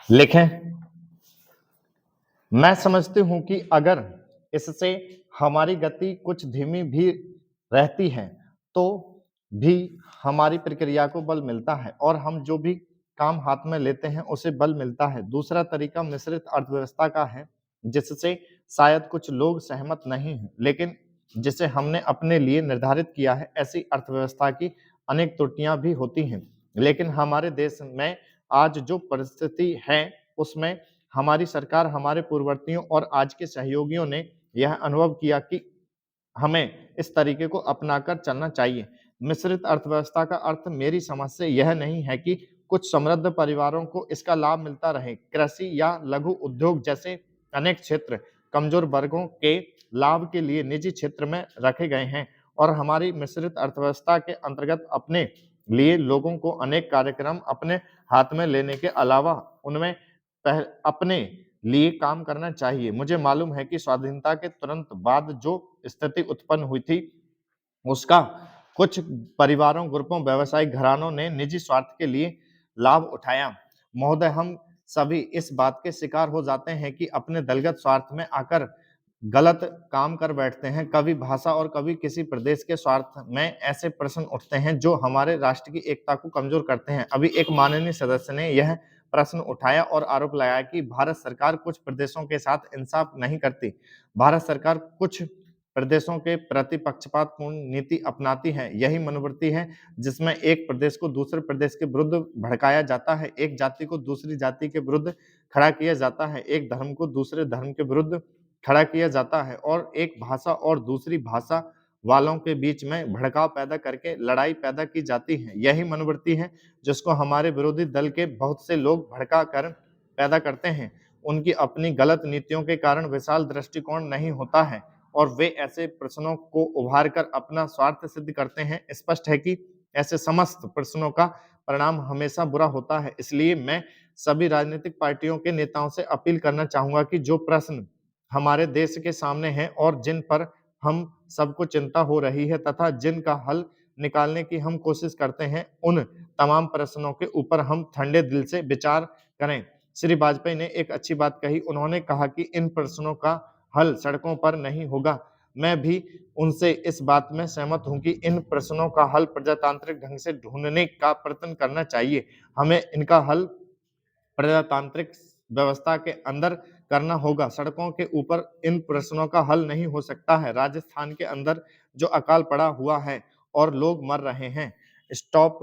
लिखें। मैं समझती हूँ कि अगर इससे हमारी गति कुछ धीमी भी रहती है, तो भी हमारी प्रक्रिया को बल मिलता है और हम जो भी काम हाथ में लेते हैं, उसे बल मिलता है। दूसरा तरीका मिश्रित अर्थव्यवस्था का है, जिससे शायद कुछ लोग सहमत नहीं हैं, लेकिन जिसे हमने अपने लिए निर्धारित किया है। ऐसी अर्थव्यवस्था की अनेक त्रुटियां भी होती हैं, लेकिन हमारे देश में आज जो परिस्थिति है, उसमें हमारी सरकार, हमारे पूर्ववर्तियों और आज के सहयोगियों ने यह अनुभव किया कि हमें इस तरीके को अपनाकर चलना चाहिए। मिश्रित अर्थव्यवस्था का अर्थ मेरी समझ से यह नहीं है कि कुछ समृद्ध परिवारों को इसका लाभ मिलता रहे। कृषि या लघु उद्योग जैसे अनेक क्षेत्र कमजोर वर्गों के लाभ के लिए निजी क्षेत्र में रखे गए हैं और हमारी मिश्रित अर्थव्यवस्था के अंतर्गत अपने लिए लोगों को अनेक कार्यक्रम अपने हाथ में लेने के अलावा उनमें अपने लिए काम करना चाहिए। मुझे मालूम है कि स्वाधीनता के तुरंत बाद जो स्थिति उत्पन्न हुई थी, उसका कुछ परिवारों, ग्रुपों, व्यावसायिक घरानों ने निजी स्वार्थ के लिए लाभ उठाया। महोदय, हम सभी इस बात के शिकार हो जाते हैं कि अपने दलगत स्वार्थ में आकर गलत काम कर बैठते हैं। कभी भाषा और कभी किसी प्रदेश के स्वार्थ में ऐसे प्रश्न उठते हैं जो हमारे राष्ट्र की एकता को कमजोर करते हैं। अभी एक माननीय सदस्य ने यह प्रश्न उठाया और आरोप लगाया कि भारत सरकार कुछ प्रदेशों के साथ इंसाफ नहीं करती। भारत सरकार कुछ प्रदेशों के प्रति पक्षपातपूर्ण नीति अपनाती है। यही मनोवृत्ति है जिसमें एक प्रदेश को दूसरे प्रदेश के विरुद्ध भड़काया जाता है, एक जाति को दूसरी जाति के विरुद्ध खड़ा किया जाता है, एक धर्म को दूसरे धर्म के विरुद्ध खड़ा किया जाता है और एक भाषा और दूसरी भाषा वालों के बीच में भड़काव पैदा करके लड़ाई पैदा की जाती है। यही मनोवृत्ति है जिसको हमारे विरोधी दल के बहुत से लोग भड़का कर पैदा करते हैं। उनकी अपनी गलत नीतियों के कारण विशाल दृष्टिकोण नहीं होता है और वे ऐसे प्रश्नों को उभार कर अपना स्वार्थ सिद्ध करते हैं। स्पष्ट है कि ऐसे समस्त प्रश्नों का परिणाम हमेशा बुरा होता है। इसलिए मैं सभी राजनीतिक पार्टियों के नेताओं से अपील करना चाहूंगा कि जो प्रश्न हमारे देश के सामने हैं और जिन पर हम सबको चिंता हो रही है तथा जिनका हल निकालने की हम कोशिश करते हैं, उन तमाम प्रश्नों के ऊपर हम ठंडे दिल से विचार करें। श्री वाजपेयी ने एक अच्छी बात कही। उन्होंने कहा कि इन प्रश्नों का हल सड़कों पर नहीं होगा। मैं भी उनसे इस बात में सहमत हूं कि इन प्रश्नों का हल प्रजातांत्रिक ढंग से ढूंढने का प्रयत्न करना चाहिए। हमें इनका हल प्रजातांत्रिक व्यवस्था के अंदर करना होगा। सड़कों के ऊपर इन प्रश्नों का हल नहीं हो सकता है। राजस्थान के अंदर जो अकाल पड़ा हुआ है और लोग मर रहे हैं, स्टॉप